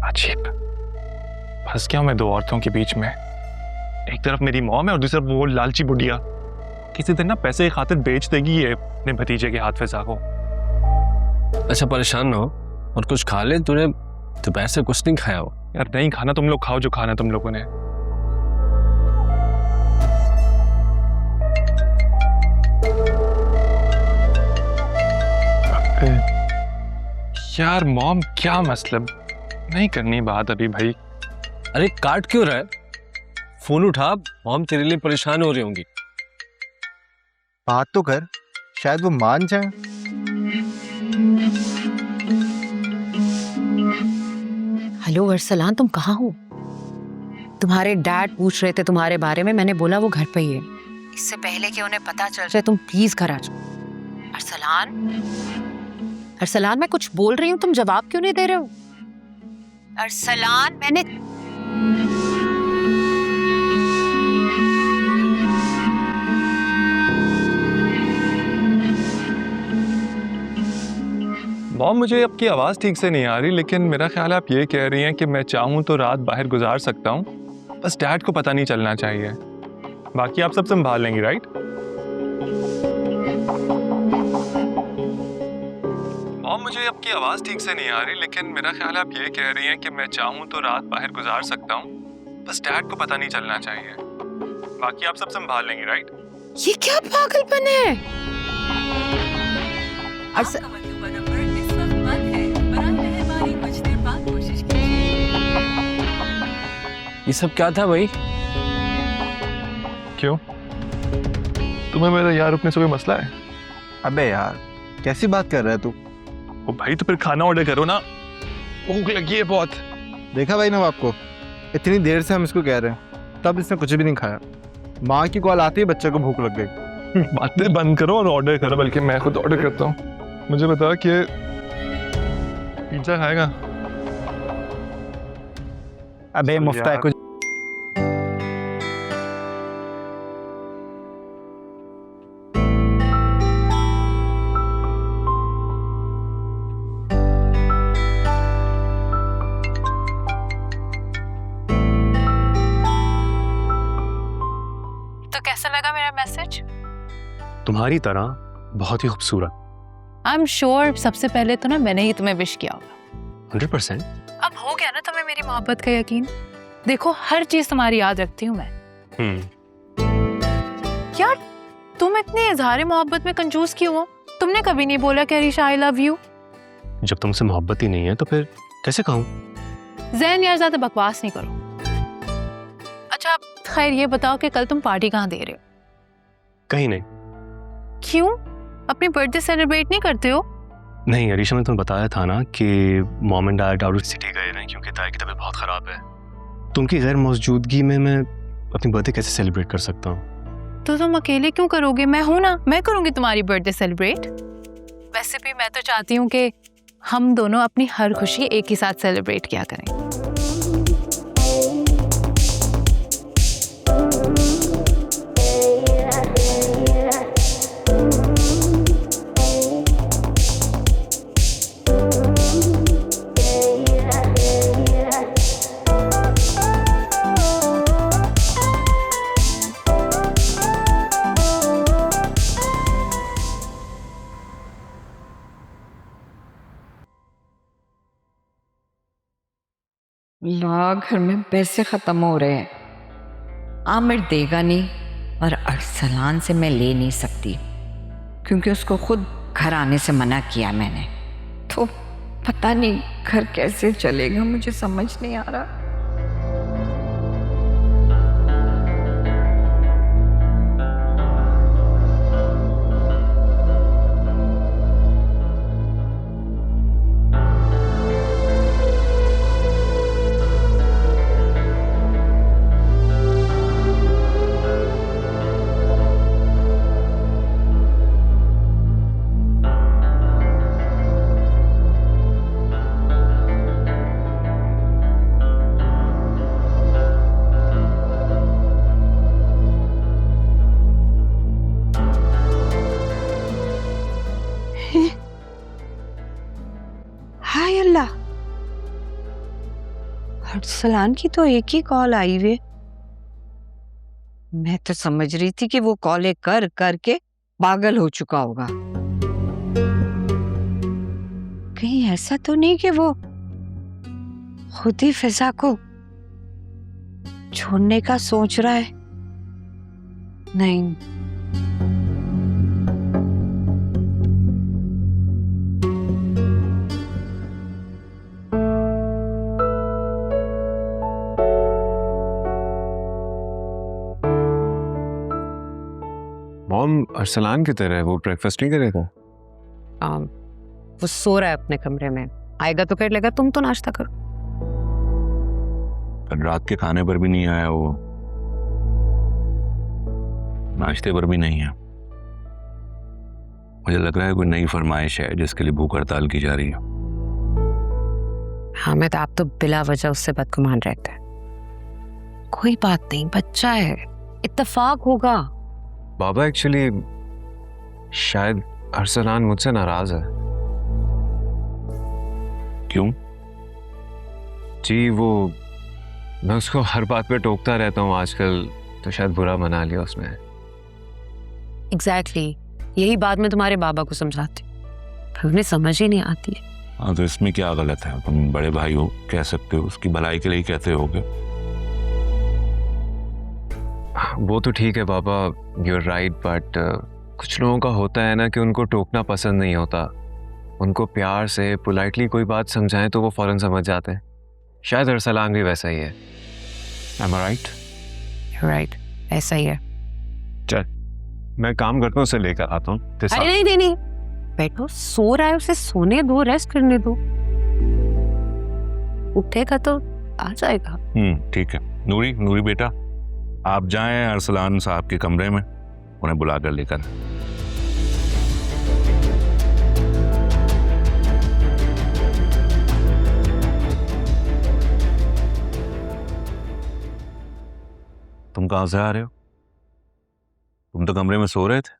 अजीब, फंस गया हूं मैं दो औरतों के बीच में। एक तरफ मेरी मॉम है और दूसरी तरफ वो लालची बुढ़िया। किसी दिन ना पैसे की खातिर बेच देगी ये अपने भतीजे के हाथ फिजा को। अच्छा परेशान ना हो और कुछ खा ले, तूने दोपहर से कुछ नहीं खाया हो। यार नहीं खाना, तुम लोग खाओ जो खाना तुम लोगों ने। यार मॉम क्या मतलब, नहीं करनी बात अभी भाई। अरे काट क्यों रहा है? फोन उठा, मॉम तेरे लिए परेशान हो रही होंगी। बात तो कर, शायद वो मान जाए। हेलो अरसलान, तुम कहाँ हो? तुम्हारे डैड पूछ रहे थे तुम्हारे बारे में, मैंने बोला वो घर पे ही है। इससे पहले कि उन्हें पता चल जाए तुम प्लीज घर आ जाओ। अरसलान, अरसलान मैं कुछ बोल रही हूँ, तुम जवाब क्यों नहीं दे रहे हो? अरसलान मैंने मॉम मुझे आपकी आवाज़ ठीक से नहीं आ रही, लेकिन मेरा ख्याल है आप ये कह रही हैं कि मैं चाहूँ तो रात बाहर गुजार सकता हूँ, बस डैड को पता नहीं चलना चाहिए। बाकी आप सब संभाल लेंगी, राइट? मॉम मुझे आपकी आवाज़ ठीक से नहीं आ रही, लेकिन मेरा ख्याल है आप ये कह रही हैं कि मैं चाहूँ तो रात बाहर गुजार सकता हूँ, बस डैड को पता नहीं चलना चाहिए। बाकी आप सब संभाल लेंगी, राइट? ये क्या पागलपन है? ये सब क्या था भाई? क्यों, तुम्हें मेरा यार रुकने से कोई मसला है? अबे यार कैसी बात कर रहा है तू? ओ भाई तो फिर खाना ऑर्डर करो ना, भूख लगी है बहुत। देखा भाई ना आपको, इतनी देर से हम इसको कह रहे हैं, तब इसने कुछ भी नहीं खाया। माँ की कॉल आती है, बच्चे को भूख लग गई। बातें बंद करो और ऑर्डर करो, बल्कि मैं खुद ऑर्डर करता हूँ। मुझे बता कि पिज्जा खाएगा? अबे मुफ्त है कुछ। तो कैसा लगा मेरा मैसेज? तुम्हारी तरह बहुत ही खूबसूरत। आई एम श्योर सबसे पहले तो ना मैंने ही तुम्हें विश किया होगा। 100%। अब हो गया ना तुम्हें मेरी मोहब्बत का यकीन? देखो हर चीज तुम्हारी याद रखती हूँ मैं। यार तुम इतने इजहार मोहब्बत में कंजूस क्यों हो? तुमने कभी नहीं बोला कि अरीशा आई लव यू। जब तुमसे मोहब्बत ही नहीं है तो फिर कैसे कहूँ? जैन यार ज्यादा बकवास नहीं करो। अच्छा खैर ये बताओ कि कल तुम पार्टी कहाँ दे रहे हो? कहीं नहीं। क्यों, अपनी बर्थडे सेलिब्रेट नहीं करते हो? नहीं अरीशा, मैंने तुम्हें बताया था ना कि mom and dad out of city गए हैं क्योंकि ताई की तबीयत बहुत ख़राब है। तो उनकी गैर मौजूदगी में मैं अपनी बर्थडे कैसे सेलिब्रेट कर सकता हूँ? तो तुम अकेले क्यों करोगे? मैं हूं ना, मैं करूंगी तुम्हारी बर्थडे सेलिब्रेट। वैसे भी मैं तो चाहती हूँ कि हम दोनों अपनी हर खुशी एक ही साथ सेलिब्रेट किया करें। ला घर में पैसे खत्म हो रहे हैं। आमिर देगा नहीं और अरसलान से मैं ले नहीं सकती क्योंकि उसको खुद घर आने से मना किया मैंने। तो पता नहीं घर कैसे चलेगा, मुझे समझ नहीं आ रहा। अरसलान की तो एक ही कॉल आई हुई। मैं तो समझ रही थी कि वो कॉलें कर करके पागल हो चुका होगा। कहीं ऐसा तो नहीं कि वो खुद ही फिजा को छोड़ने का सोच रहा है? नहीं, मॉम अरसलान की तरह वो ब्रेकफास्ट नहीं करेगा? वो सो रहा है अपने कमरे में, आएगा तो कर लेगा, तुम तो नाश्ता करो। कल रात के खाने पर भी नहीं आया वो, नाश्ते पर भी नहीं है। मुझे लग रहा है कोई नई फरमाइश है जिसके लिए भूख हड़ताल की जा रही है। हामिद, आप तो बिला वजह उससे बदगुमान रहते हैं। कोई बात नहीं, बच्चा है, इत्तेफाक होगा। बाबा एक्चुअली शायद अरसलान मुझसे नाराज है। क्यों? जी वो, मैं उसको हर बात पे टोकता रहता हूँ आजकल, तो शायद बुरा मना लिया उसने। एग्जैक्टली, यही बात मैं तुम्हारे बाबा को समझाती हूँ, पर उन्हें समझ ही नहीं आती है। हाँ, तो इसमें क्या गलत है? तुम बड़े भाई हो, कह सकते हो, उसकी भलाई के लिए कहते होगे। वो तो ठीक है बाबा, यू आर राइट, बट कुछ लोगों का होता है ना कि उनको टोकना पसंद नहीं होता। उनको प्यार से पोलाइटली कोई बात समझाएं तो वो फौरन समझ जाते हैं। शायद अरसलान भी वैसा ही है। Am I right? राइट, ऐसा ही है। चल मैं काम करता हूँ, उसे लेकर आता हूँ। अरे नहीं नहीं नहीं, बैठो, सो रहा है, उसे सोने दो, रेस्ट करने दो, उठेगा तो आ जाएगा। ठीक है। नूरी बेटा, आप जाएं अरसलान साहब के कमरे में, उन्हें बुलाकर लेकर। तुम कहां से आ रहे हो? तुम तो कमरे में सो रहे थे।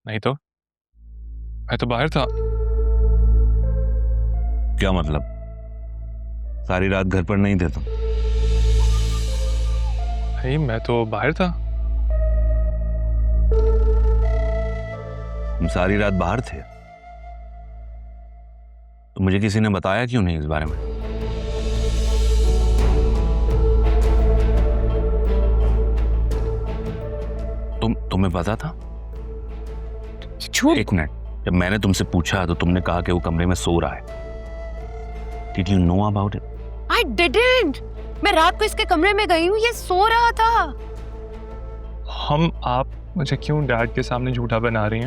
नहीं तो, मैं तो बाहर था। क्या मतलब? सारी रात घर पर नहीं थे तुम? नहीं, मैं तो बाहर था। तुम सारी रात बाहर थे? तो मुझे किसी ने बताया क्यों नहीं इस बारे में? तुम्हें पता था? झूठ। एक मिनट, जब मैंने तुमसे पूछा तो तुमने कहा कि वो कमरे में सो रहा है। Did you know about it? I didn't. मैं रात को इसके कमरे में गई हूँ, ये सो रहा था। आप मुझे क्यों डैड के सामने झूठा बना रही हैं?